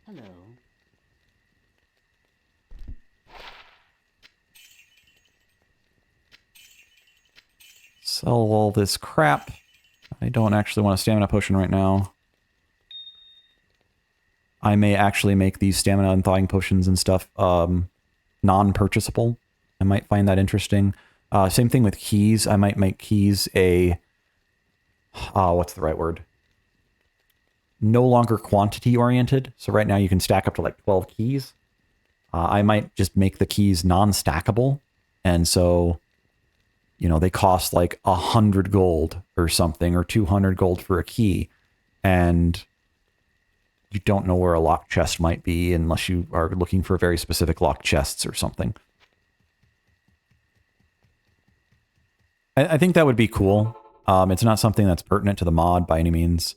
Hello. Sell all this crap. I don't actually want a stamina potion right now. I may actually make these stamina and thawing potions and stuff non-purchasable. I might find that interesting. Same thing with keys. I might make keys a... what's the right word? No longer quantity-oriented. So right now you can stack up to like 12 keys. I might just make the keys non-stackable. And so, you know, they cost like 100 gold or something, or 200 gold for a key. And you don't know where a locked chest might be unless you are looking for very specific locked chests or something. I think that would be cool. It's not something that's pertinent to the mod by any means,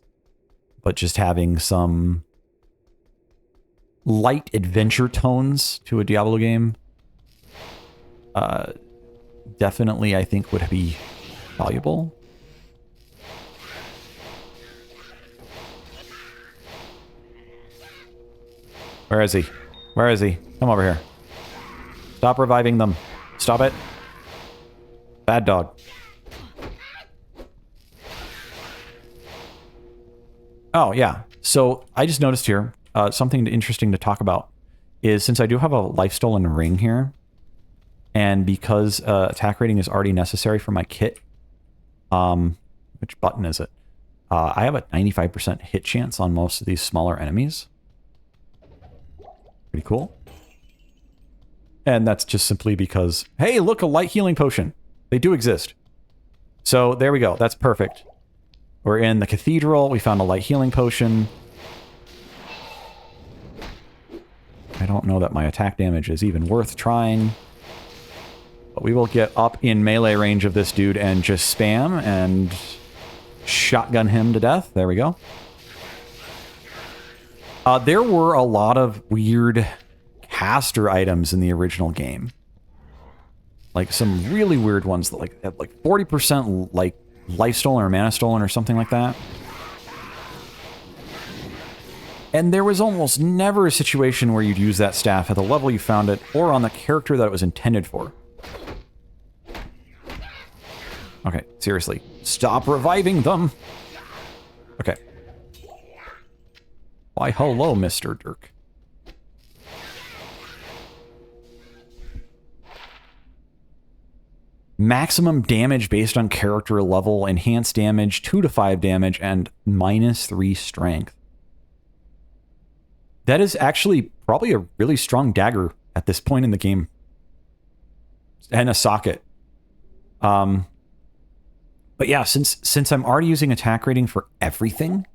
but just having some light adventure tones to a Diablo game definitely, I think, would be valuable. Where is he? Where is he? Come over here. Stop reviving them. Stop it. Bad dog. Oh, yeah. So I just noticed here, something interesting to talk about is since I do have a life stolen ring here, and because attack rating is already necessary for my kit, which button is it? I have a 95% hit chance on most of these smaller enemies. Pretty cool. And that's just simply because, hey, look, a light healing potion. They do exist. So there we go. That's perfect. We're in the cathedral. We found a light healing potion. I don't know that my attack damage is even worth trying. But we will get up in melee range of this dude and just spam and shotgun him to death. There we go. There were a lot of weird caster items in the original game. Like some really weird ones that like 40% like life stolen or mana stolen or something like that. And there was almost never a situation where you'd use that staff at the level you found it or on the character that it was intended for. Okay, seriously. Stop reviving them! Okay. Why, hello, Mr. Dirk. Maximum damage based on character level, enhanced damage, 2 to 5 damage, and -3 strength. That is actually probably a really strong dagger at this point in the game. And a socket. But yeah, since I'm already using attack rating for everything,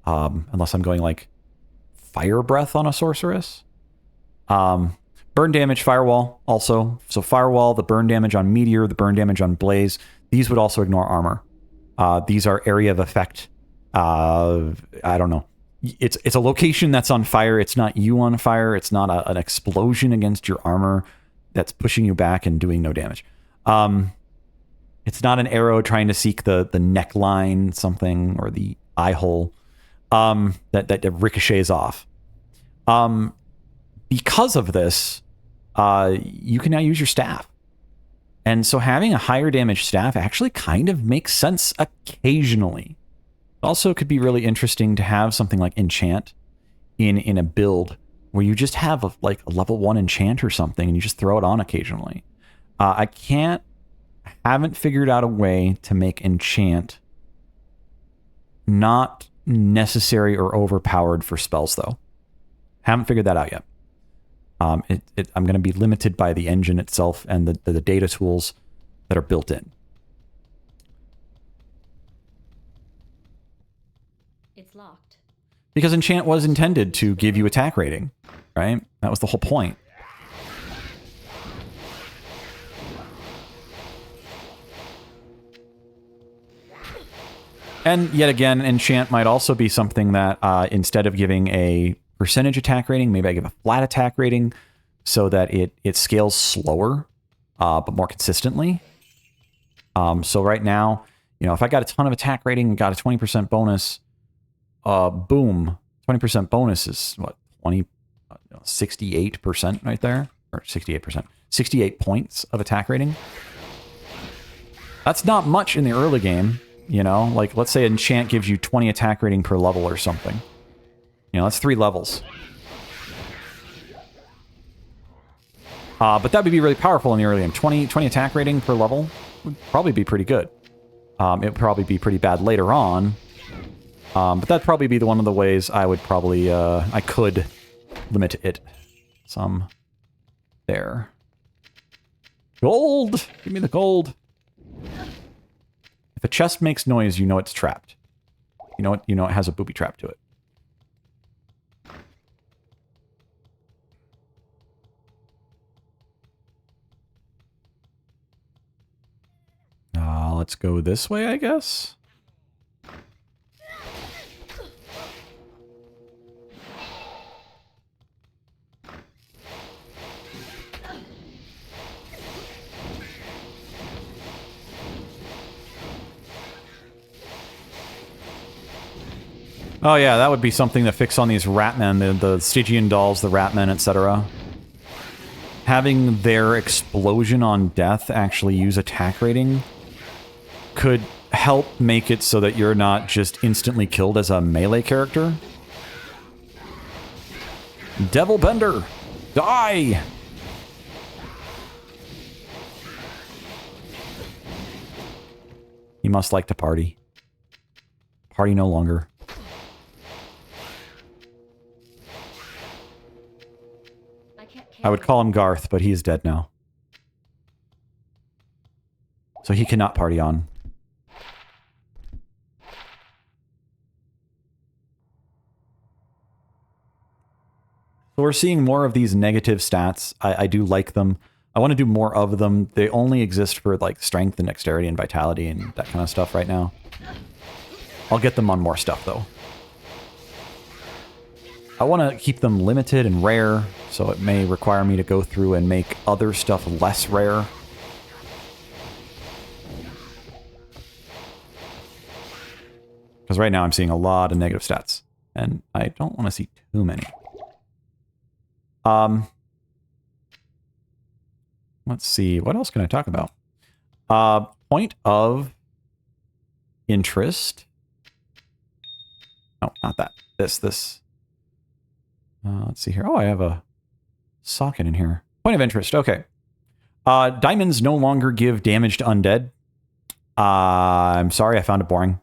unless I'm going like fire breath on a sorceress, burn damage, firewall also. So firewall, the burn damage on meteor, the burn damage on blaze. These would also ignore armor. These are area of effect. I don't know. It's a location that's on fire. It's not you on fire. It's not an explosion against your armor that's pushing you back and doing no damage. It's not an arrow trying to seek the neckline something or the eye hole that ricochets off. Because of this, you can now use your staff. And so having a higher damage staff actually kind of makes sense occasionally. It also could be really interesting to have something like enchant in a build where you just have a level 1 enchant or something and you just throw it on occasionally. I haven't figured out a way to make enchant not necessary or overpowered for spells, though. Haven't figured that out yet. I'm going to be limited by the engine itself and the data tools that are built in. It's locked. Because enchant was intended to give you attack rating, right? That was the whole point. And yet again, enchant might also be something that instead of giving a percentage attack rating, maybe I give a flat attack rating so that it scales slower, but more consistently. So right now, you know, if I got a ton of attack rating and got a 20% bonus, boom, 20% bonus is what, 68% right there? Or 68%. 68 points of attack rating. That's not much in the early game, you know? Like, let's say enchant gives you 20 attack rating per level or something. You know, that's 3 levels. But that would be really powerful in the early game. 20 attack rating per level would probably be pretty good. It would probably be pretty bad later on. But that'd probably be one of the ways I would probably, I could limit it some. There. Gold! Give me the gold! If a chest makes noise, you know it's trapped. You know it has a booby trap to it. Let's go this way, I guess. Oh yeah, that would be something to fix on these Ratmen, the Stygian dolls, the Ratmen, etc. Having their explosion on death actually use attack rating could help make it so that you're not just instantly killed as a melee character. Devil Bender! Die! He must like to party. Party no longer. I would call him Garth, but he is dead now. So he cannot party on. So we're seeing more of these negative stats. I do like them. I want to do more of them. They only exist for like strength and dexterity and vitality and that kind of stuff right now. I'll get them on more stuff though. I want to keep them limited and rare, so it may require me to go through and make other stuff less rare. Because right now I'm seeing a lot of negative stats, and I don't want to see too many. Let's see, what else can I talk about? Point of interest. No, not that. This. Let's see here. Oh, I have a socket in here. Point of interest. Okay. Diamonds no longer give damage to undead. I'm sorry, I found it boring.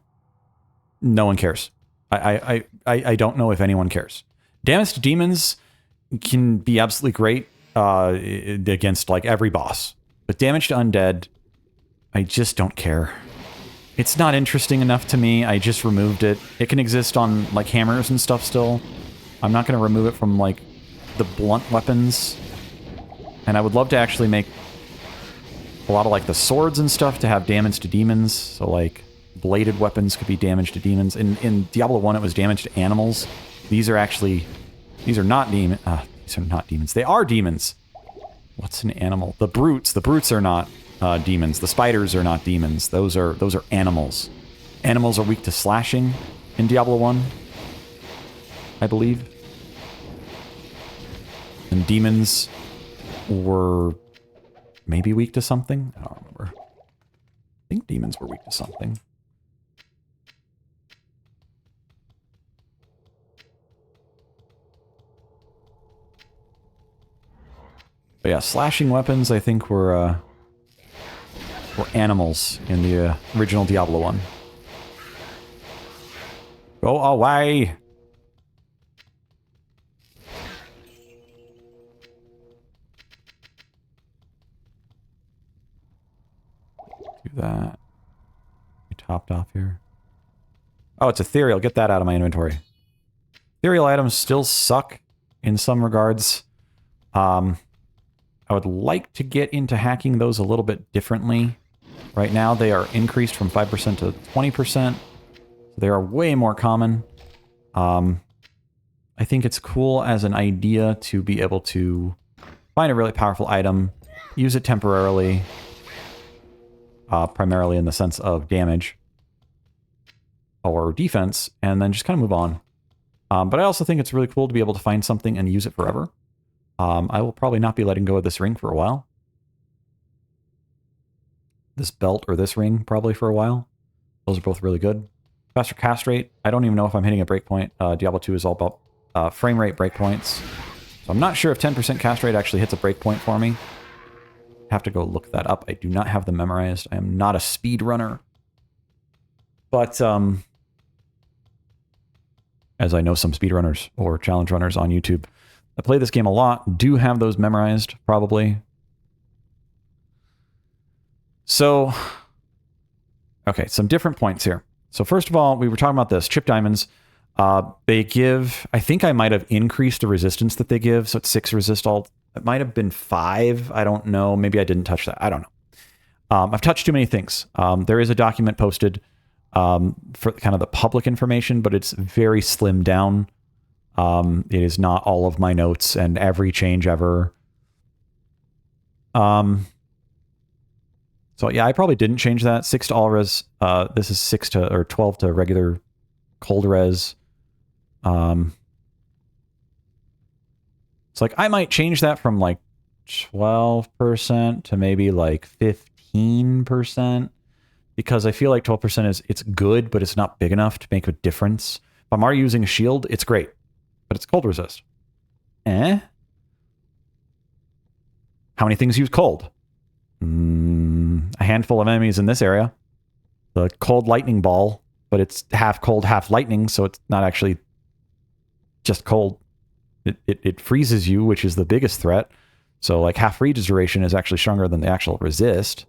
No one cares. I don't know if anyone cares. Damage to demons can be absolutely great against like every boss. But damage to undead, I just don't care. It's not interesting enough to me. I just removed it. It can exist on like hammers and stuff still. I'm not going to remove it from, like, the blunt weapons. And I would love to actually make a lot of, like, the swords and stuff to have damage to demons. So, like, bladed weapons could be damage to demons. In Diablo 1, it was damage to animals. These are actually... These are not demons. These are not demons. They are demons. What's an animal? The brutes. The brutes are not demons. The spiders are not demons. Those are animals. Animals are weak to slashing in Diablo 1. I believe. And demons were maybe weak to something? I don't remember. I think demons were weak to something. But yeah, slashing weapons I think were animals in the original Diablo 1. Go away! Do that. We topped off here. Oh, it's ethereal. Get that out of my inventory. Ethereal items still suck in some regards. I would like to get into hacking those a little bit differently. Right now they are increased from 5% to 20%. They are way more common. I think it's cool as an idea to be able to find a really powerful item, use it temporarily, primarily in the sense of damage or defense, and then just kind of move on. But I also think it's really cool to be able to find something and use it forever. I will probably not be letting go of this ring for a while. This belt or this ring probably for a while. Those are both really good. Faster cast rate. I don't even know if I'm hitting a breakpoint. Diablo 2 is all about frame rate breakpoints. So I'm not sure if 10% cast rate actually hits a breakpoint for me. Have to go look that up. I do not have them memorized. I am not a speed runner. But as I know some speedrunners or challenge runners on YouTube that play this game a lot do have those memorized, probably. So, okay, some different points here. So first of all, we were talking about this. Chip diamonds, they give, I think I might have increased the resistance that they give. So it's 6 resist all. It might have been 5. I don't know. Maybe I didn't touch that. I don't know. I've touched too many things. There is a document posted for kind of the public information, but it's very slimmed down. It is not all of my notes and every change ever. So yeah, I probably didn't change that. 6 to all res. This is 12 to regular cold res. So like I might change that from like 12% to maybe like 15%, because I feel like 12% it's good, but it's not big enough to make a difference. If I'm already using a shield, it's great, but it's cold resist. How many things use cold? A handful of enemies in this area. The cold lightning ball, but it's half cold, half lightning, so it's not actually just cold. It freezes you, which is the biggest threat. So like half freeze duration is actually stronger than the actual resist.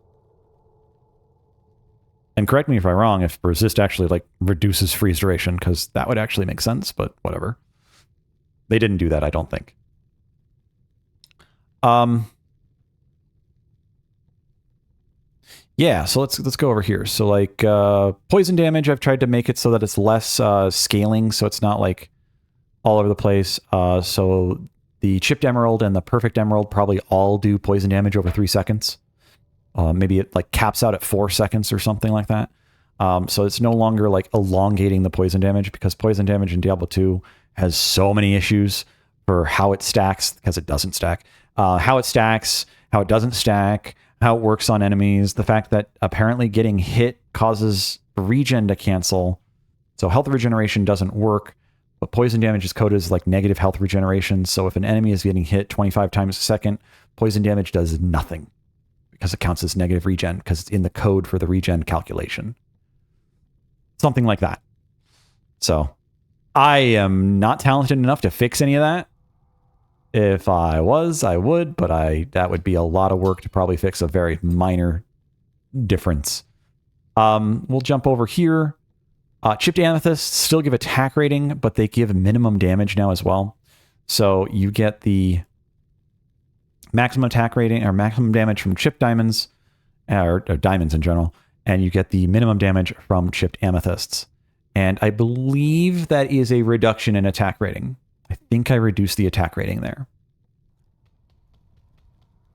And correct me if I'm wrong, if resist actually like reduces freeze duration, because that would actually make sense, but whatever. They didn't do that, I don't think. Yeah, so let's go over here. So like poison damage, I've tried to make it so that it's less scaling, so it's not like all over the place. So the chipped emerald and the perfect emerald probably all do poison damage over 3 seconds. Maybe it like caps out at 4 seconds or something like that. So it's no longer like elongating the poison damage, because poison damage in Diablo 2 has so many issues for how it stacks, because it doesn't stack. How it stacks, how it doesn't stack, how it works on enemies, the fact that apparently getting hit causes regen to cancel. So health regeneration doesn't work, but poison damage is coded as like negative health regeneration. So if an enemy is getting hit 25 times a second, poison damage does nothing, because it counts as negative regen, because it's in the code for the regen calculation. Something like that. So I am not talented enough to fix any of that. If I was, I would, but that would be a lot of work to probably fix a very minor difference. We'll jump over here. Chipped amethysts still give attack rating, but they give minimum damage now as well. So you get the maximum attack rating or maximum damage from chipped diamonds, or diamonds in general, and you get the minimum damage from chipped amethysts. And I believe that is a reduction in attack rating. I think I reduced the attack rating there.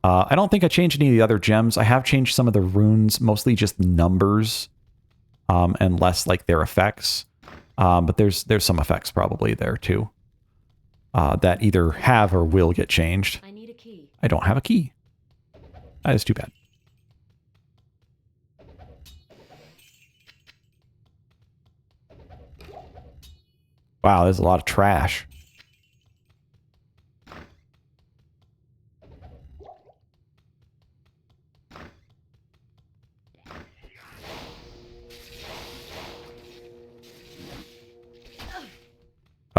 I don't think I changed any of the other gems. I have changed some of the runes, mostly just numbers, and less like their effects. But there's some effects probably there too, that either have or will get changed. I need a key. I don't have a key. That is too bad. Wow, there's a lot of trash.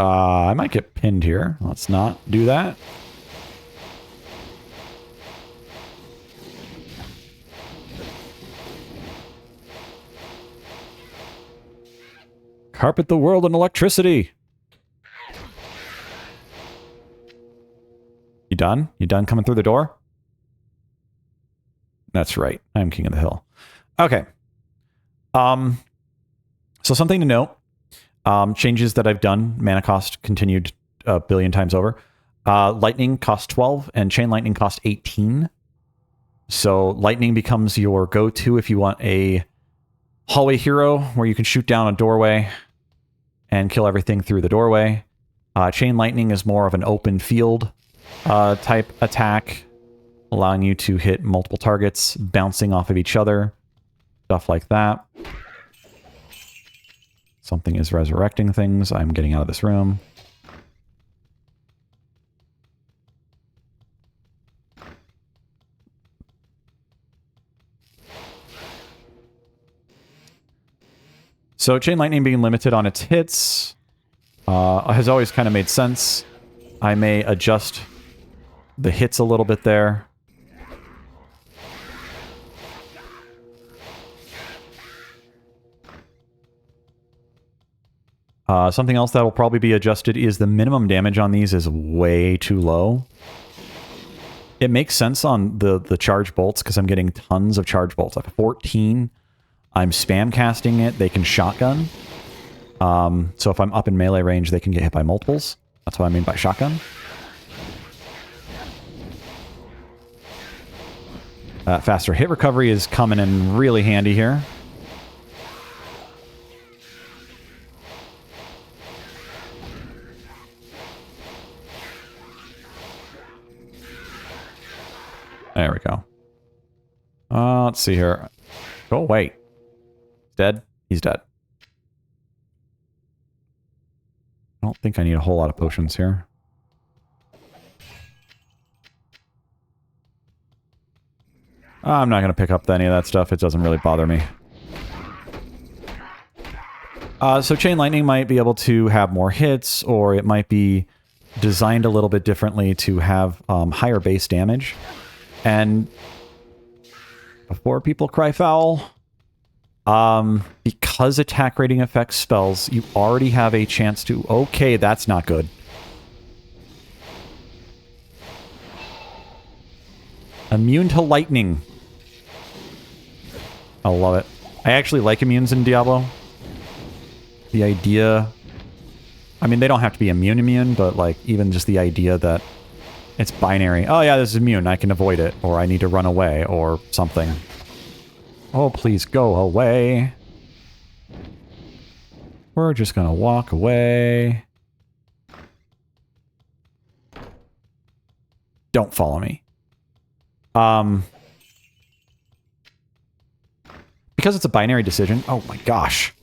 I might get pinned here. Let's not do that. Carpet the world in electricity. You done? You done coming through the door? That's right. I'm king of the hill. Okay. So something to note. Changes that I've done. Mana cost continued a billion times over. Lightning costs 12 and chain lightning costs 18. So lightning becomes your go-to if you want a hallway hero where you can shoot down a doorway and kill everything through the doorway. Chain Lightning is more of an open field type attack, allowing you to hit multiple targets, bouncing off of each other, stuff like that. Something is resurrecting things. I'm getting out of this room. So Chain Lightning being limited on its hits has always kind of made sense. I may adjust the hits a little bit there. Something else that will probably be adjusted is the minimum damage on these is way too low. It makes sense on the charge bolts because I'm getting tons of charge bolts. I have 14. I'm spam casting it. They can shotgun. So if I'm up in melee range, they can get hit by multiples. That's what I mean by shotgun. Faster hit recovery is coming in really handy here. There we go. Let's see here. Oh, wait. Dead? He's dead. I don't think I need a whole lot of potions here. I'm not going to pick up any of that stuff. It doesn't really bother me. So Chain Lightning might be able to have more hits, or it might be designed a little bit differently to have higher base damage. And before people cry foul, because attack rating affects spells, you already have a chance to... Okay, that's not good. Immune to lightning. I love it. I actually like immunes in Diablo. The idea... I mean, they don't have to be immune, but like even just the idea that it's binary. Oh yeah, this is immune. I can avoid it, or I need to run away, or something. Oh, please go away. We're just gonna walk away. Don't follow me. Because it's a binary decision. Oh my gosh.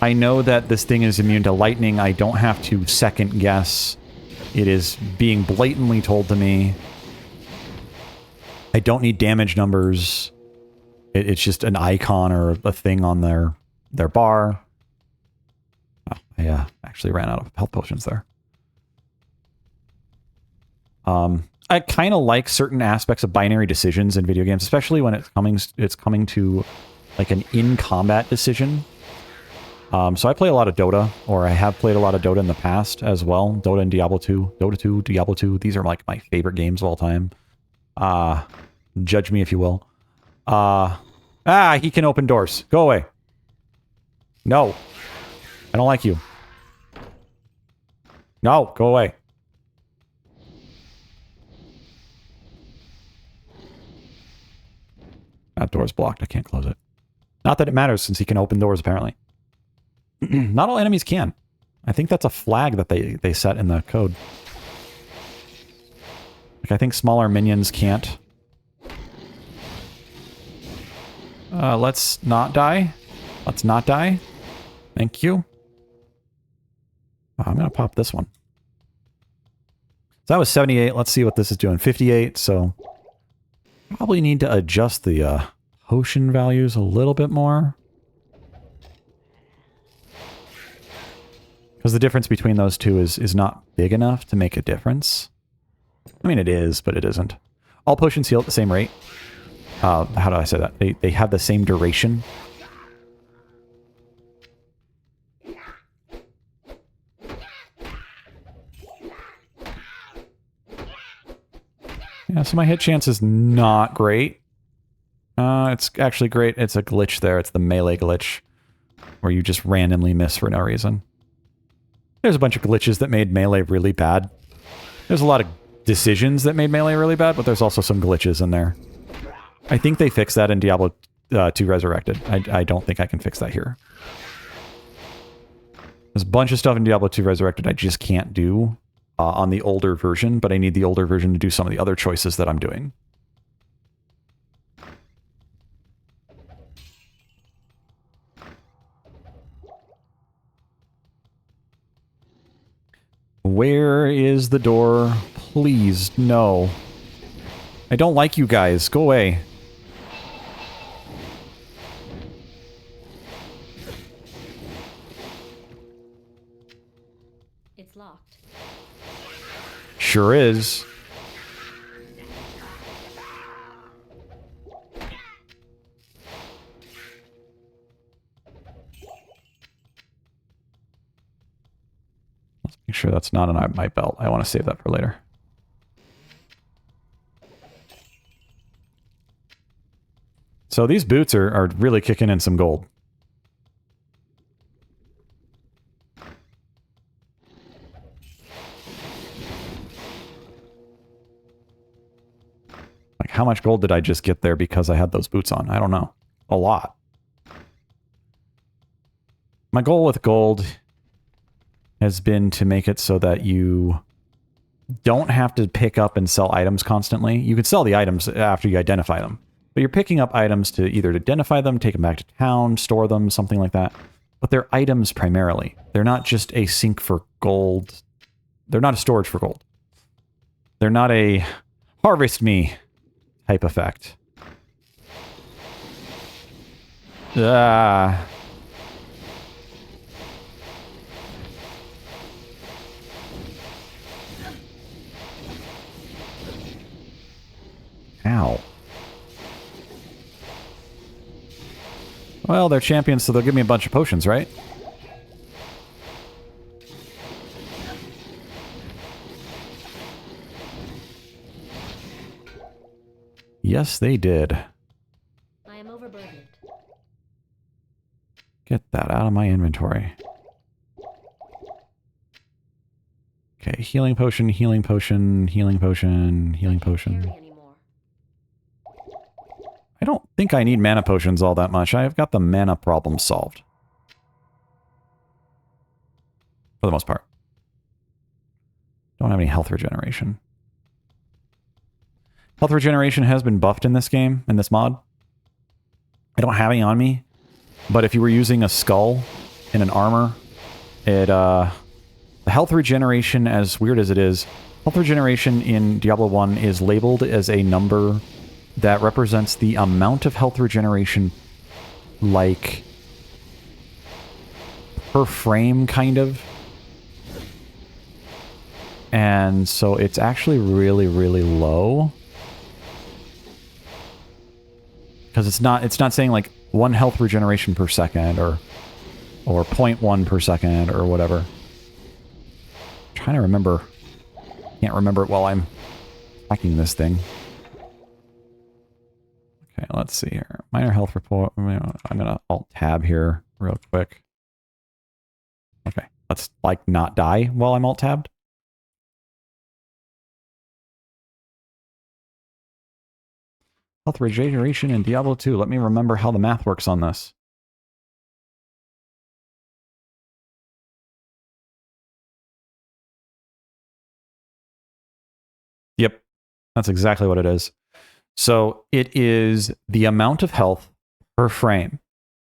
I know that this thing is immune to lightning. I don't have to second guess. It is being blatantly told to me. I don't need damage numbers. It's just an icon or a thing on their bar. Oh, I actually ran out of health potions there. I kind of like certain aspects of binary decisions in video games, especially when it's coming to like an in-combat decision. So I play a lot of Dota, or I have played a lot of Dota in the past as well. Dota and Diablo 2. Dota 2, Diablo 2. These are like my favorite games of all time. Judge me if you will. He can open doors. Go away. No. I don't like you. No, go away. That door's blocked. I can't close it. Not that it matters, since he can open doors, apparently. Not all enemies can. I think that's a flag that they set in the code. Like, I think smaller minions can't. Let's not die. Let's not die. Thank you. I'm going to pop this one. So that was 78. Let's see what this is doing. 58, so... Probably need to adjust the potion values a little bit more. Because the difference between those two is not big enough to make a difference. I mean, it is, but it isn't. All potions heal at the same rate. How do I say that? They have the same duration. Yeah, so my hit chance is not great. It's actually great. It's a glitch there. It's the melee glitch, where you just randomly miss for no reason. There's a bunch of glitches that made melee really bad. There's a lot of decisions that made melee really bad, but there's also some glitches in there. I think they fixed that in Diablo 2 Resurrected. I don't think I can fix that here. There's a bunch of stuff in Diablo 2 Resurrected I just can't do on the older version, but I need the older version to do some of the other choices that I'm doing. Where is the door? Please, no. I don't like you guys. Go away. It's locked. Sure is. Let's make sure that's not on my belt. I want to save that for later. So these boots are really kicking in some gold. Like, how much gold did I just get there because I had those boots on? I don't know. A lot. My goal with gold has been to make it so that you don't have to pick up and sell items constantly. You can sell the items after you identify them. But you're picking up items to either identify them, take them back to town, store them, something like that. But they're items primarily. They're not just a sink for gold. They're not a storage for gold. They're not a harvest me type effect. Ah. Ow. Well, they're champions, so they'll give me a bunch of potions, right? Yes, they did. I am overburdened. Get that out of my inventory. Okay, healing potion, healing potion, healing potion, healing potion. I don't think I need mana potions all that much. I've got the mana problem solved. For the most part. Don't have any health regeneration. Health regeneration has been buffed in this game, in this mod. I don't have any on me, but if you were using a skull in an armor, the health regeneration, as weird as it is, health regeneration in Diablo 1 is labeled as a number that represents the amount of health regeneration, like, per frame, kind of. And so it's actually really, really low. Because it's not saying, like, 1 health regeneration per second, or 0.1 per second, or whatever. I'm trying to remember. Can't remember it while I'm hacking this thing. Okay, let's see here. Minor health report. I'm gonna alt-tab here real quick. Okay, let's, like, not die while I'm alt-tabbed. Health regeneration in Diablo 2. Let me remember how the math works on this. Yep, that's exactly what it is. So it is the amount of health per frame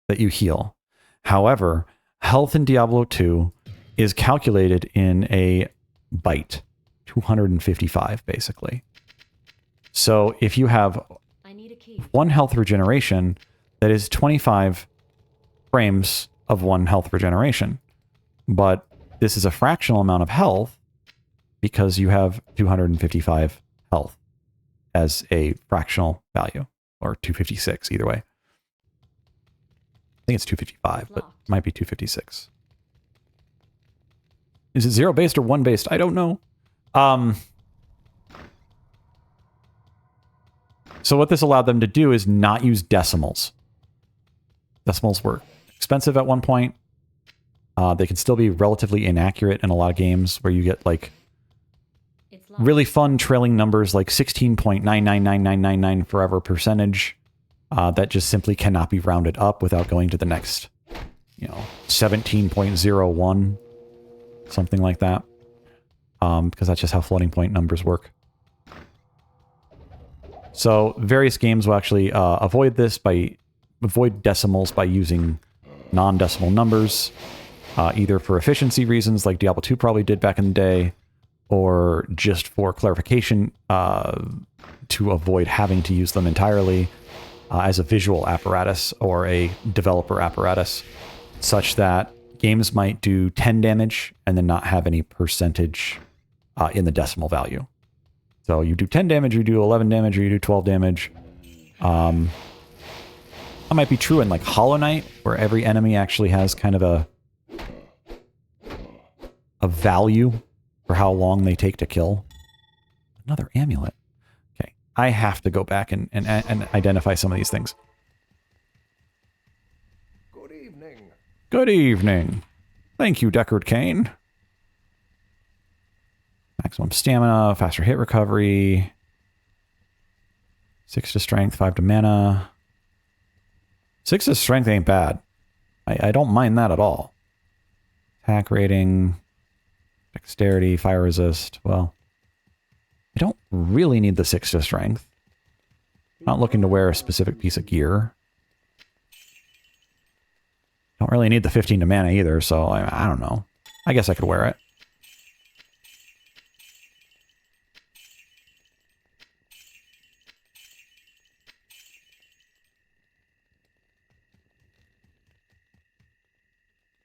that you heal. However, health in Diablo 2 is calculated in a byte, 255 basically. So if you have 1 health regeneration, that is 25 frames of 1 health regeneration. But this is a fractional amount of health because you have 255 health as a fractional value, or 256, either way. I think it's 255, but it might be 256. Is it 0-based or 1-based? I don't know. So what this allowed them to do is not use decimals. Decimals were expensive at one point. They can still be relatively inaccurate in a lot of games where you get, like, really fun trailing numbers like 16.999999 forever percentage that just simply cannot be rounded up without going to the next you know, 17.01, something like that. Because that's just how floating point numbers work. So various games will actually avoid decimals by using non-decimal numbers, either for efficiency reasons, like Diablo 2 probably did back in the day, or just for clarification to avoid having to use them entirely as a visual apparatus or a developer apparatus, such that games might do 10 damage and then not have any percentage in the decimal value. So you do 10 damage, or you do 11 damage, or you do 12 damage. That might be true in like Hollow Knight, where every enemy actually has kind of a value for how long they take to kill. Another amulet. Okay, I have to go back and identify some of these things. Good evening. Good evening. Thank you, Deckard Cain. Maximum stamina, faster hit recovery. 6 to strength, 5 to mana. 6 to strength ain't bad. I don't mind that at all. Attack rating, dexterity, fire resist. Well, I don't really need the 6 to strength. Not looking to wear a specific piece of gear. Don't really need the 15 to mana either, so I don't know. I guess I could wear it.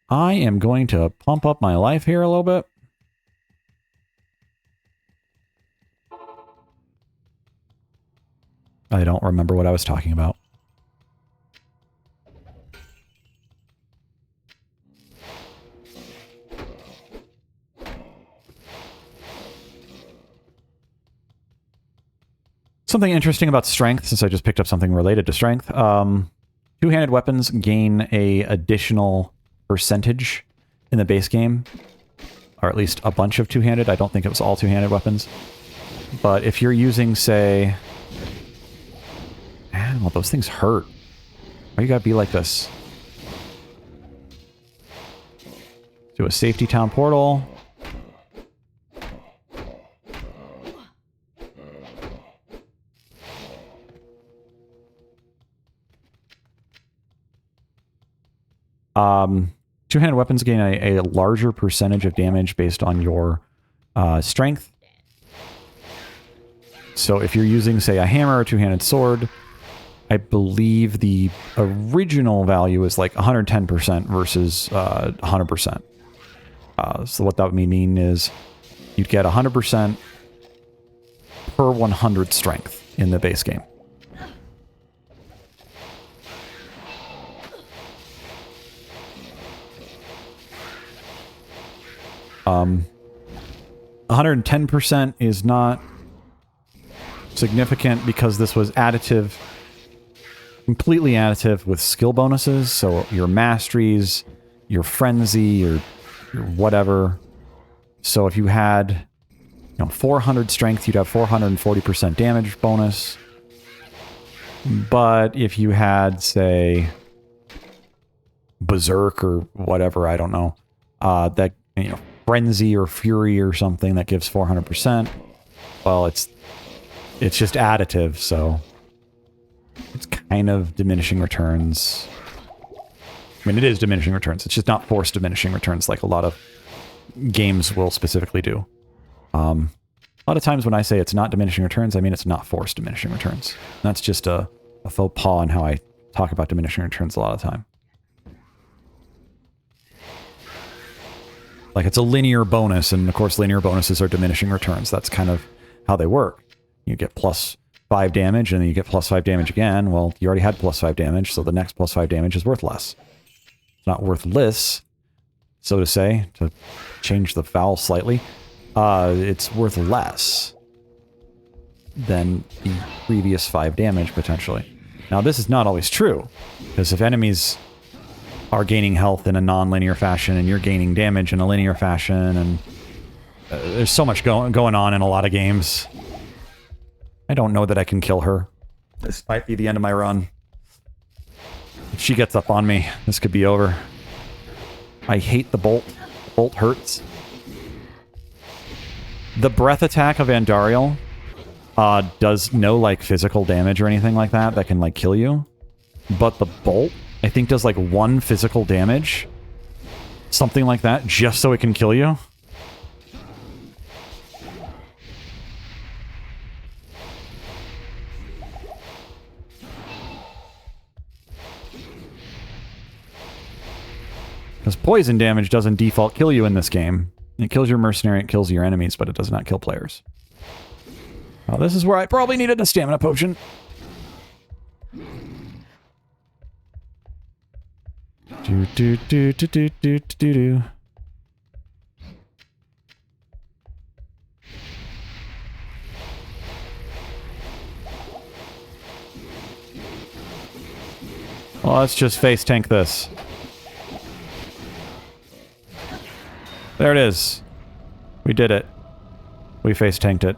I am going to pump up my life here a little bit. I don't remember what I was talking about. Something interesting about strength, since I just picked up something related to strength. Two-handed weapons gain a additional percentage in the base game, or at least a bunch of two-handed. I don't think it was all two-handed weapons. But if you're using, say... Man, well, those things hurt. Why you gotta be like this? Do a safety town portal. Two-handed weapons gain a larger percentage of damage based on your strength. So if you're using, say, a hammer or a two-handed sword, I believe the original value is like 110% versus 100%. So what that would mean is you'd get 100% per 100 strength in the base game. Um, 110% is not significant because this was additive, completely additive with skill bonuses. So your masteries, your frenzy, your whatever. So if you had, 400 strength, you'd have 440% damage bonus. But if you had, say, Berserk or whatever, I don't know, that, Frenzy or Fury or something that gives 400%, well, it's just additive, so it's kind of diminishing returns. I mean, it is diminishing returns. It's just not forced diminishing returns like a lot of games will specifically do. A lot of times when I say it's not diminishing returns, I mean it's not forced diminishing returns. That's just a faux pas in how I talk about diminishing returns a lot of the time. Like, it's a linear bonus, and of course linear bonuses are diminishing returns. That's kind of how they work. You get plus 5 damage, and then you get plus 5 damage again. Well, you already had plus 5 damage, so the next plus 5 damage is worth less. It's not worth less, so to say, to change the vowel slightly. It's worth less than the previous 5 damage, potentially. Now, this is not always true, because if enemies are gaining health in a non-linear fashion, and you're gaining damage in a linear fashion, and there's so much going on in a lot of games. I don't know that I can kill her. This might be the end of my run. If she gets up on me, this could be over. I hate the bolt. The bolt hurts. The breath attack of Andariel does no, like, physical damage or anything like that can, like, kill you. But the bolt, I think, does, like, 1 physical damage. Something like that, just so it can kill you. Because poison damage doesn't default kill you in this game. It kills your mercenary, it kills your enemies, but it does not kill players. Well, this is where I probably needed a stamina potion. Do do do do do do do do. Well, let's just face tank this. There it is. We did it. We face tanked it.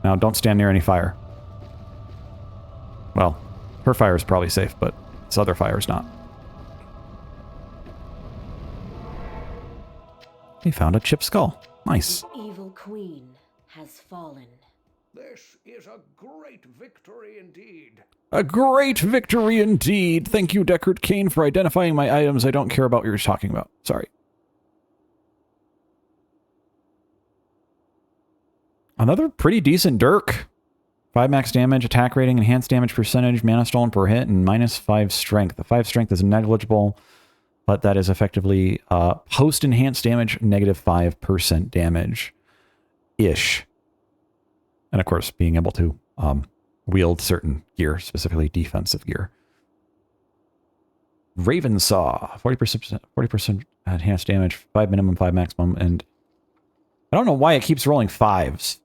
Now, don't stand near any fire. Well, her fire is probably safe, but this other fire is not. We found a chipped skull. Nice. The evil queen has fallen. This is a great victory indeed. A great victory indeed. Thank you, Deckard Cain, for identifying my items. I don't care about what you're talking about. Sorry. Another pretty decent Dirk. 5 max damage, attack rating, enhanced damage percentage, mana stolen per hit, and -5 strength. The 5 strength is negligible, but that is effectively post-enhanced damage, -5% damage-ish. And of course, being able to wield certain gear, specifically defensive gear. Raven Saw, 40% enhanced damage, 5 minimum, 5 maximum, and I don't know why it keeps rolling 5s.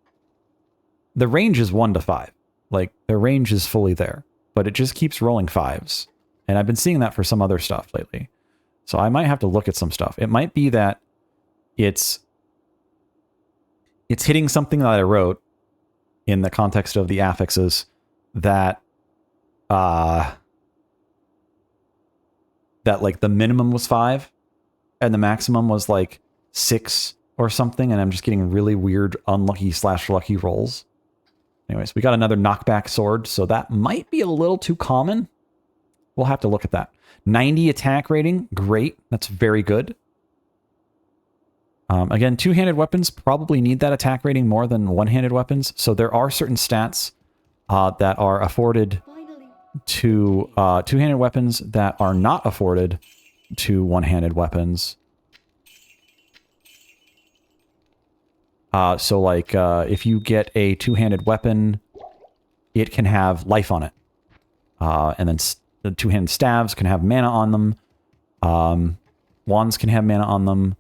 The range is 1 to 5. Like, the range is fully there, but it just keeps rolling 5s. And I've been seeing that for some other stuff lately. So I might have to look at some stuff. It might be that it's hitting something that I wrote in the context of the affixes that like the minimum was 5 and the maximum was like 6 or something, and I'm just getting really weird unlucky/lucky rolls. Anyways, we got another knockback sword, so that might be a little too common. We'll have to look at that. 90 attack rating, great. That's very good. Again, two-handed weapons probably need that attack rating more than one-handed weapons, so there are certain stats that are afforded to two-handed weapons that are not afforded to one-handed weapons. So like, if you get a two-handed weapon, it can have life on it. And then the two-handed staves can have mana on them. Wands can have mana on them.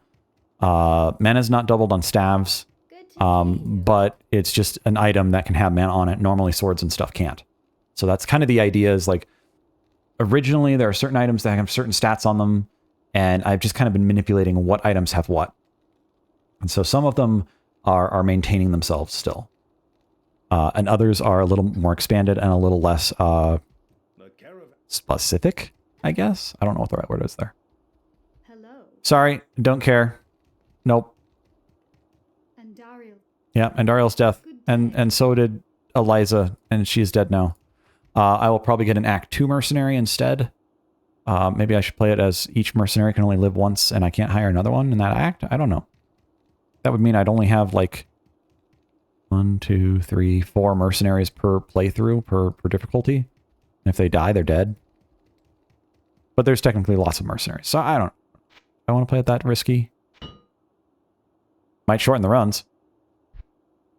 Mana's not doubled on staves, but it's just an item that can have mana on it. Normally swords and stuff can't. So that's kind of the idea, is like, originally there are certain items that have certain stats on them, and I've just kind of been manipulating what items have what. And so some of them are maintaining themselves still. And others are a little more expanded and a little less specific, I guess. I don't know what the right word is there. Hello. Sorry, don't care. Nope. Andariel. Yeah, and Ariel's death. And so did Eliza, and she's dead now. I will probably get an Act 2 mercenary instead. Maybe I should play it as each mercenary can only live once and I can't hire another one in that act? I don't know. That would mean I'd only have like 1, 2, 3, 4 mercenaries per playthrough, per difficulty. And if they die, they're dead. But there's technically lots of mercenaries. So I don't want to play it that risky. Might shorten the runs.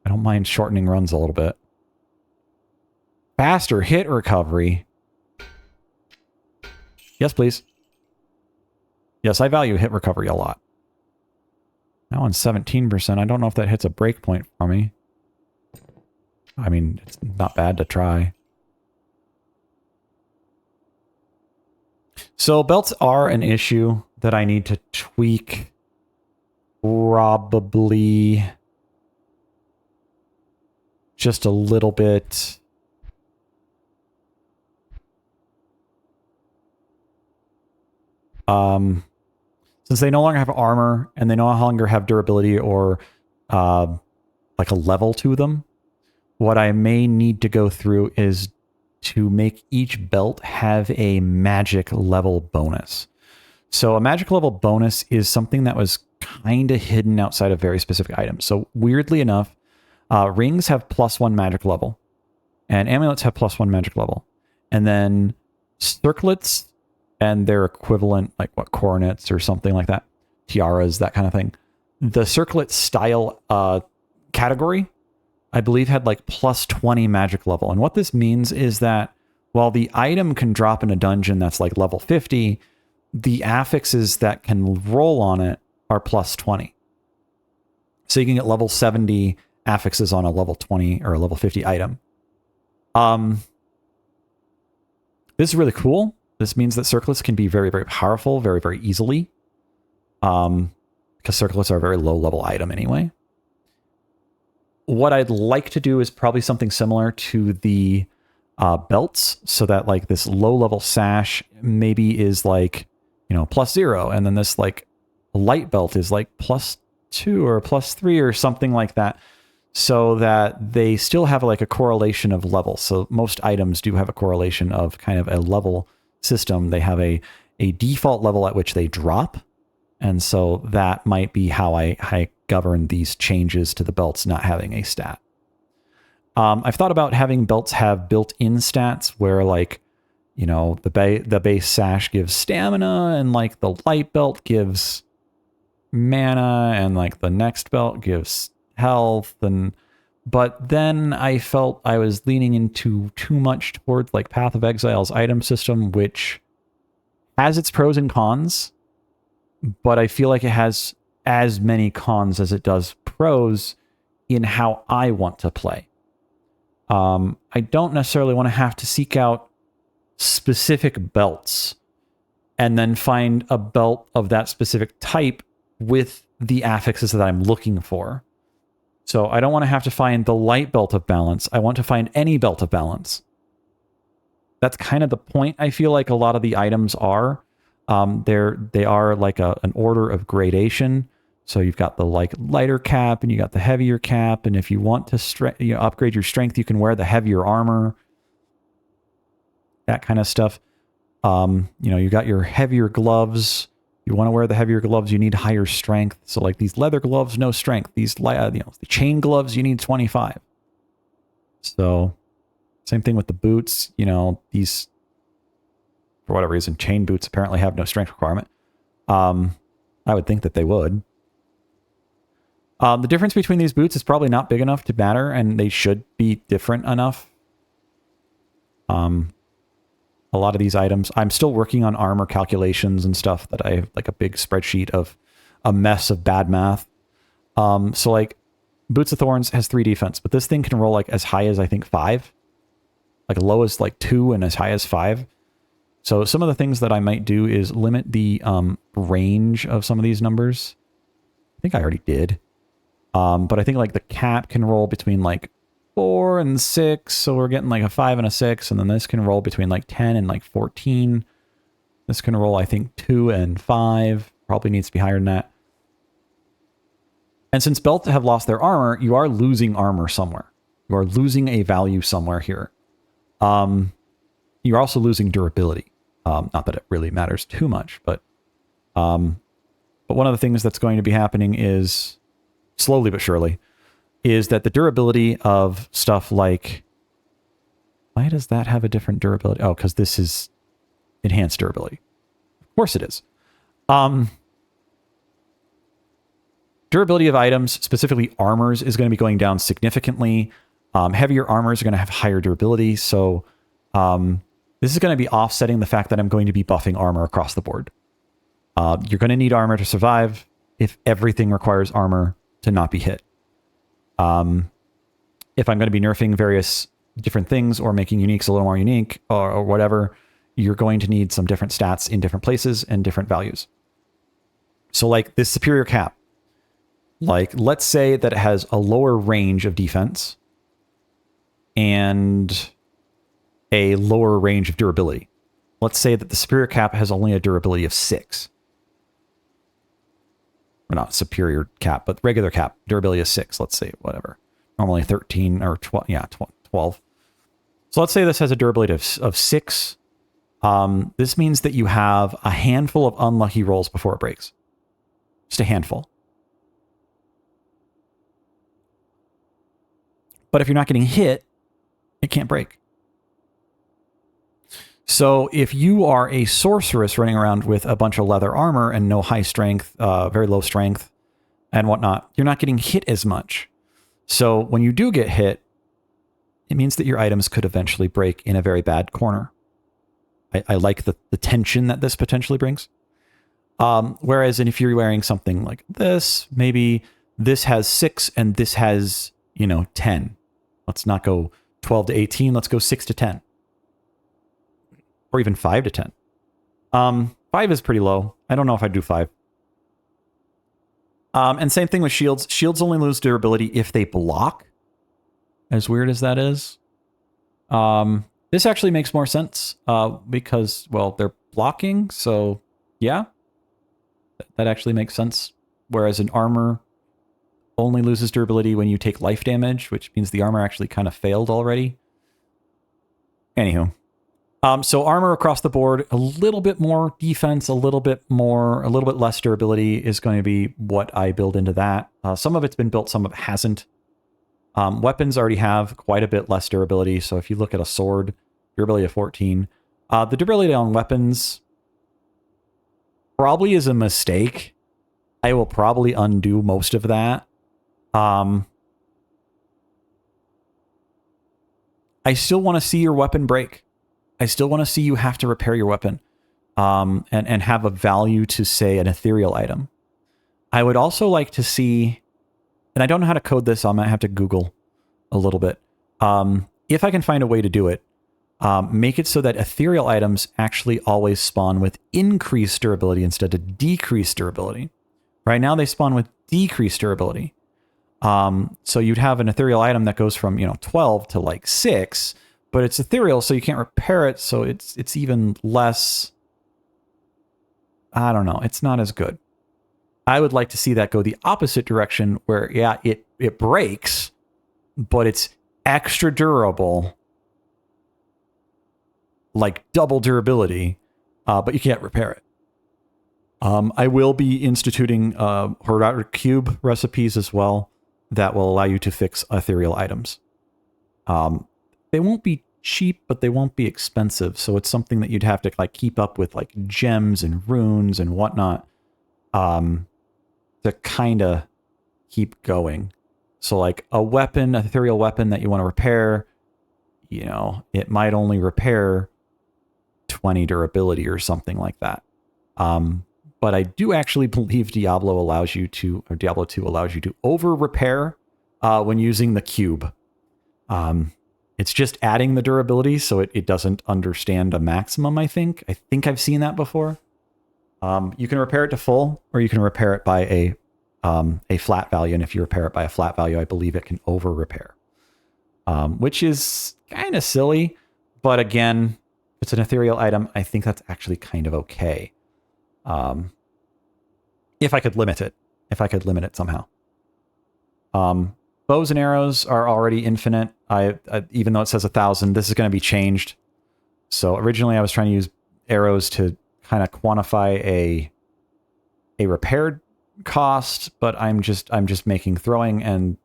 I don't mind shortening runs a little bit. Faster hit recovery. Yes, please. Yes, I value hit recovery a lot. Now on 17%, I don't know if that hits a breakpoint for me. I mean, it's not bad to try. So belts are an issue that I need to tweak. Probably just a little bit. Since they no longer have armor and they no longer have durability or like a level to them, what I may need to go through is to make each belt have a magic level bonus. So a magic level bonus is something that was kind of hidden outside of very specific items. So weirdly enough, rings have +1 magic level, and amulets have +1 magic level. And then circlets and their equivalent, like what, coronets or something like that, tiaras, that kind of thing. The circlet style category, I believe, had like +20 magic level. And what this means is that while the item can drop in a dungeon that's like level 50, the affixes that can roll on it are +20. So you can get level 70 affixes on a level 20 or a level 50 item. This is really cool. This means that circlets can be very, very powerful very, very easily. Because circlets are a very low level item anyway. What I'd like to do is probably something similar to the belts, so that like this low level sash maybe is like, you know, +0, and then this like light belt is like +2 or +3 or something like that, so that they still have like a correlation of level. So most items do have a correlation of kind of a level system. They have a default level at which they drop. And so that might be how I govern these changes to the belts not having a stat. I've thought about having belts have built-in stats where, like, you know, the base sash gives stamina, and like the light belt gives mana, and like the next belt gives health. But then I felt I was leaning into too much towards like Path of Exile's item system, which has its pros and cons, but I feel like it has as many cons as it does pros in how I want to play. I don't necessarily want to have to seek out specific belts and then find a belt of that specific type with the affixes that I'm looking for. So I don't want to have to find the light belt of balance. I want to find any belt of balance. That's kind of the point. I feel like a lot of the items are. They are like an order of gradation. So you've got the like lighter cap and you got the heavier cap. And if you want to upgrade your strength, you can wear the heavier armor. That kind of stuff. You got your heavier gloves. You want to wear the heavier gloves, you need higher strength. So like these leather gloves, no strength. These the chain gloves, you need 25. So same thing with the boots. These, for whatever reason, chain boots apparently have no strength requirement. I would think that they would. The difference between these boots is probably not big enough to matter, and they should be different enough. A lot of these items, I'm still working on armor calculations and stuff that I have like a big spreadsheet of a mess of bad math. So like Boots of Thorns has 3 defense, but this thing can roll like as high as I think 5. Like low as like 2 and as high as 5. So some of the things that I might do is limit the range of some of these numbers. I think I already did. But I think like the cap can roll between like 4 and 6, so we're getting like a 5 and a 6, and then this can roll between like 10 and like 14. This can roll, I think, 2 and 5. Probably needs to be higher than that. And since belts have lost their armor, you are losing armor somewhere. You are losing a value somewhere here. You're also losing durability. Not that it really matters too much, but one of the things that's going to be happening is, slowly but surely, is that the durability of stuff like... Why does that have a different durability? Oh, because this is enhanced durability. Of course it is. Durability of items, specifically armors, is going to be going down significantly. Heavier armors are going to have higher durability, so this is going to be offsetting the fact that I'm going to be buffing armor across the board. You're going to need armor to survive if everything requires armor to not be hit. If I'm going to be nerfing various different things or making uniques a little more unique or whatever, you're going to need some different stats in different places and different values. So like this superior cap, like let's say that it has a lower range of defense and a lower range of durability. Let's say that the superior cap has only a durability of 6. or not superior cap, but regular cap. Durability is 6, let's say, whatever. Normally 13 or 12. Yeah, 12. So let's say this has a durability of 6. This means that you have a handful of unlucky rolls before it breaks. Just a handful. But if you're not getting hit, it can't break. So if you are a sorceress running around with a bunch of leather armor and no high strength, very low strength and whatnot, you're not getting hit as much. So when you do get hit, it means that your items could eventually break in a very bad corner. I like the tension that this potentially brings. Whereas if you're wearing something like this, maybe this has 6 and this has, 10. Let's not go 12 to 18. Let's go 6 to 10. Or even 5 to 10. 5 is pretty low. I don't know if I'd do 5. And same thing with shields. Shields only lose durability if they block. As weird as that is. This actually makes more sense because, well, they're blocking. So, yeah. That actually makes sense. Whereas an armor only loses durability when you take life damage, which means the armor actually kind of failed already. Anywho. So armor across the board, a little bit more defense, a little bit less durability is going to be what I build into that. Some of it's been built, some of it hasn't. Weapons already have quite a bit less durability. So if you look at a sword, durability of 14. The durability on weapons probably is a mistake. I will probably undo most of that. I still want to see your weapon break. I still want to see you have to repair your weapon and have a value to, say, an ethereal item. I would also like to see, and I don't know how to code this, so I might have to Google a little bit. If I can find a way to do it, make it so that ethereal items actually always spawn with increased durability instead of decreased durability. Right now they spawn with decreased durability. So you'd have an ethereal item that goes from 12 to like 6, but it's ethereal, so you can't repair it, so it's even less. I don't know. It's not as good. I would like to see that go the opposite direction, where it breaks, but it's extra durable, like double durability, but you can't repair it. I will be instituting Horadric Cube recipes as well that will allow you to fix ethereal items. They won't be cheap, but they won't be expensive. So it's something that you'd have to like keep up with, like gems and runes and whatnot, to kind of keep going. So like a weapon, an ethereal weapon that you want to repair, it might only repair 20 durability or something like that. But I do actually believe Diablo 2 allows you to over repair when using the cube. It's just adding the durability, so it doesn't understand a maximum, I think. I think I've seen that before. You can repair it to full, or you can repair it by a flat value, and if you repair it by a flat value, I believe it can over repair. Which is kind of silly, but again, it's an ethereal item. I think that's actually kind of okay. If I could limit it somehow. Bows and arrows are already infinite. I even though it says 1,000, this is going to be changed. So originally I was trying to use arrows to kind of quantify a repaired cost, but I'm just making throwing and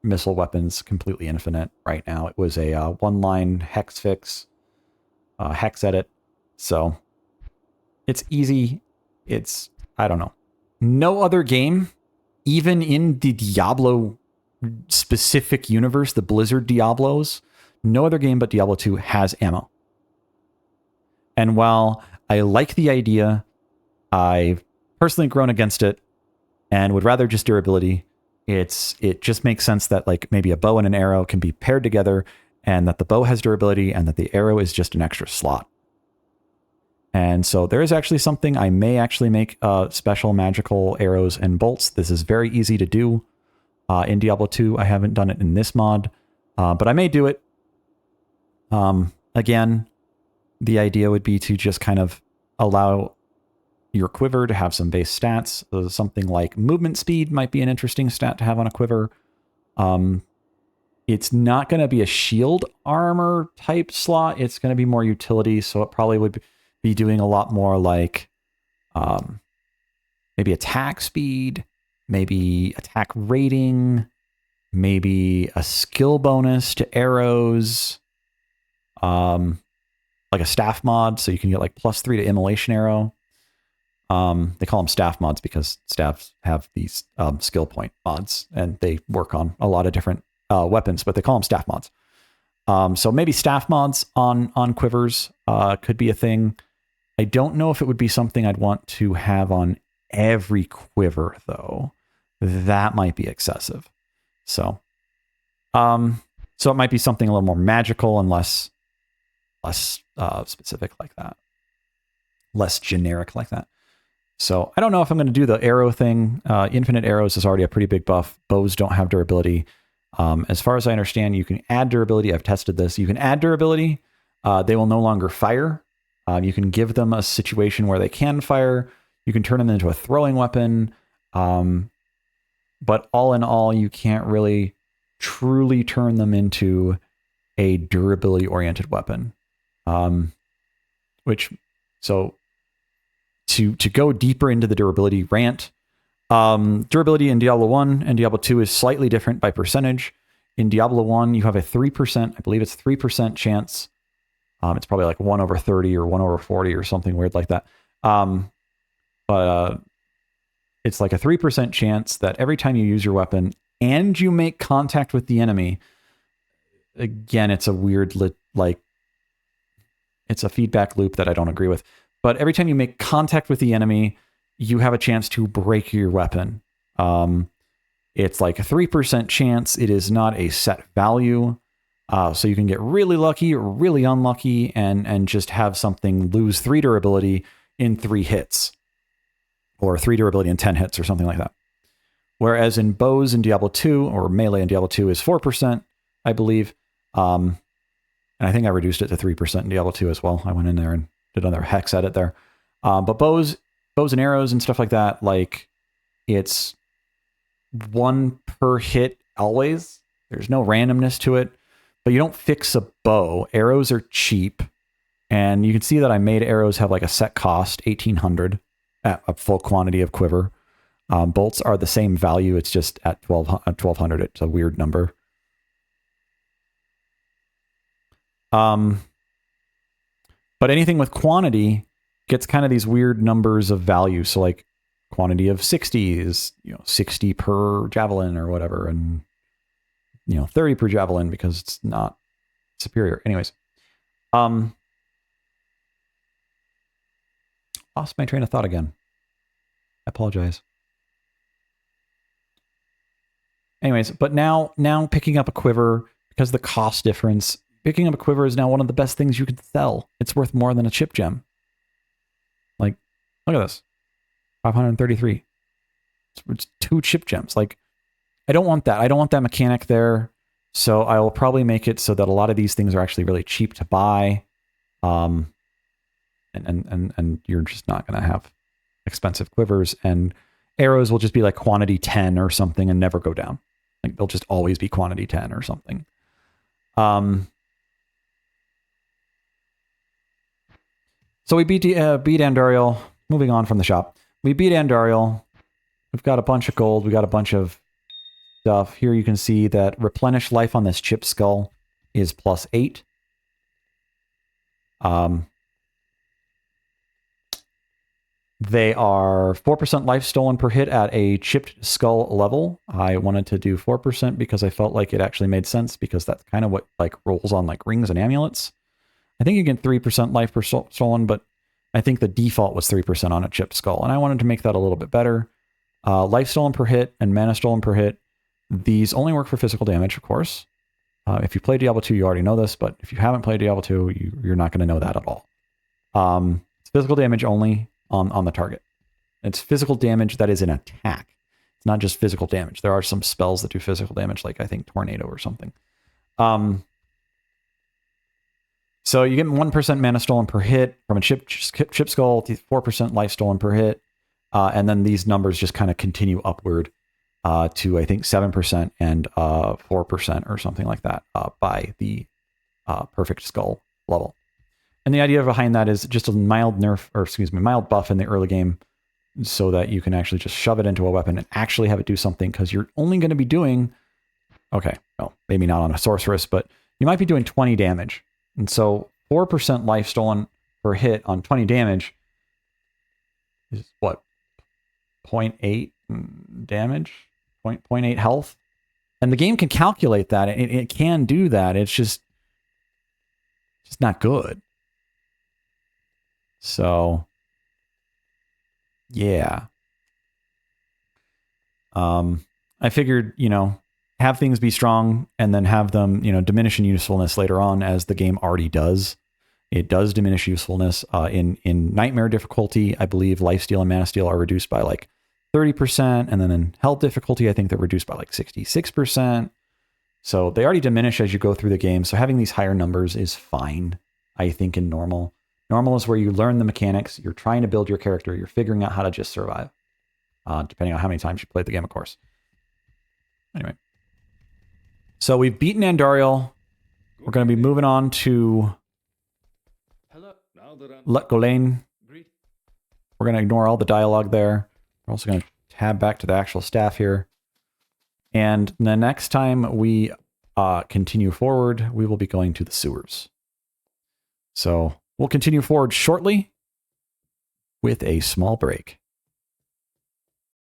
missile weapons completely infinite right now. It was a one-line hex fix, hex edit. So it's easy. It's, I don't know. No other game, even in the Diablo specific universe, the Blizzard Diablos, no other game but Diablo 2 has ammo. And while I like the idea, I've personally grown against it and would rather just durability. It just makes sense that like maybe a bow and an arrow can be paired together, and that the bow has durability and that the arrow is just an extra slot. And so there is actually something, I may actually make special magical arrows and bolts. This is very easy to do in Diablo 2. I haven't done it in this mod, but I may do it. Again, the idea would be to just kind of allow your quiver to have some base stats. Something like movement speed might be an interesting stat to have on a quiver. It's not going to be a shield armor type slot. It's going to be more utility. So it probably would be doing a lot more like maybe attack speed, maybe attack rating, maybe a skill bonus to arrows, like a staff mod. So you can get like +3 to immolation arrow. They call them staff mods because staffs have these skill point mods and they work on a lot of different weapons, but they call them staff mods. So maybe staff mods on quivers could be a thing. I don't know if it would be something I'd want to have on every quiver though. That might be excessive. So it might be something a little more magical and less specific like that, less generic like that. So I don't know if I'm going to do the arrow thing. Infinite arrows is already a pretty big buff. Bows don't have durability. As far as I understand, you can add durability. I've tested this. You can add durability. They will no longer fire. You can give them a situation where they can fire. You can turn them into a throwing weapon. But all in all, you can't really truly turn them into a durability oriented weapon. To go deeper into the durability rant, durability in Diablo 1 and Diablo 2 is slightly different by percentage. In Diablo 1, you have a 3%, I believe it's 3% chance. It's probably like 1/30 or 1/40 or something weird like that. But it's like a 3% chance that every time you use your weapon and you make contact with the enemy, again, it's a weird, it's a feedback loop that I don't agree with. But every time you make contact with the enemy, you have a chance to break your weapon. It's like a 3% chance. It is not a set value. So you can get really lucky or really unlucky and just have something lose 3 durability in 3 hits. Or 3 durability in 10 hits or something like that. Whereas in bows in Diablo 2 or melee in Diablo 2 is 4%, I believe. And I think I reduced it to 3% in Diablo 2 as well. I went in there and did another hex edit there. But bows and arrows and stuff like that, like it's 1 per hit always. There's no randomness to it, but you don't fix a bow. Arrows are cheap. And you can see that I made arrows have like a set cost, 1,800 at a full quantity of quiver. Bolts are the same value. It's just at 1,200. It's a weird number. But anything with quantity gets kind of these weird numbers of value. So like quantity of 60 is, 60 per javelin or whatever. And, 30 per javelin because it's not superior. Anyways. Lost my train of thought again. I apologize. Anyways, but now picking up a quiver, because of the cost difference, picking up a quiver is now one of the best things you can sell. It's worth more than a chip gem. Like, look at this. 533. It's 2 chip gems. Like, I don't want that. I don't want that mechanic there. So I will probably make it so that a lot of these things are actually really cheap to buy. And you're just not going to have expensive quivers, and arrows will just be like quantity 10 or something and never go down. Like they'll just always be quantity 10 or something. So we beat Andariel. Moving on from the shop. We beat Andariel. We've got a bunch of gold. We got a bunch of stuff. Here you can see that replenish life on this chip skull is +8. They are 4% life stolen per hit at a chipped skull level. I wanted to do 4% because I felt like it actually made sense, because that's kind of what like rolls on like rings and amulets. I think you get 3% life per stolen, but I think the default was 3% on a chipped skull, and I wanted to make that a little bit better. Life stolen per hit and mana stolen per hit. These only work for physical damage, of course. If you play Diablo 2, you already know this, but if you haven't played Diablo 2, you're not going to know that at all. It's physical damage only on the target. It's physical damage that is an attack. It's not just physical damage. There are some spells that do physical damage, like I think Tornado or something. So you get 1% mana stolen per hit from a chip skull, 4% life stolen per hit. And then these numbers just kind of continue upward to, I think, 7% and 4% or something like that by the perfect skull level. And the idea behind that is just a mild nerf, or excuse me, mild buff in the early game so that you can actually just shove it into a weapon and actually have it do something, because you're only going to be doing, okay, well, maybe not on a sorceress, but you might be doing 20 damage. And so 4% life stolen per hit on 20 damage is what? 0.8 damage? 0.8 health? And the game can calculate that. It can do that. It's just not good. So, yeah. I figured, have things be strong and then have them, diminish in usefulness later on, as the game already does. It does diminish usefulness. In Nightmare difficulty, I believe lifesteal and mana steal are reduced by like 30%. And then in health difficulty, I think they're reduced by like 66%. So they already diminish as you go through the game. So having these higher numbers is fine, I think, in normal. Normal is where you learn the mechanics. You're trying to build your character. You're figuring out how to just survive. Depending on how many times you played the game, of course. Anyway. So we've beaten Andariel. We're going to be moving on to Let Golain. We're going to ignore all the dialogue there. We're also going to tab back to the actual staff here. And the next time we continue forward, we will be going to the sewers. So we'll continue forward shortly with a small break.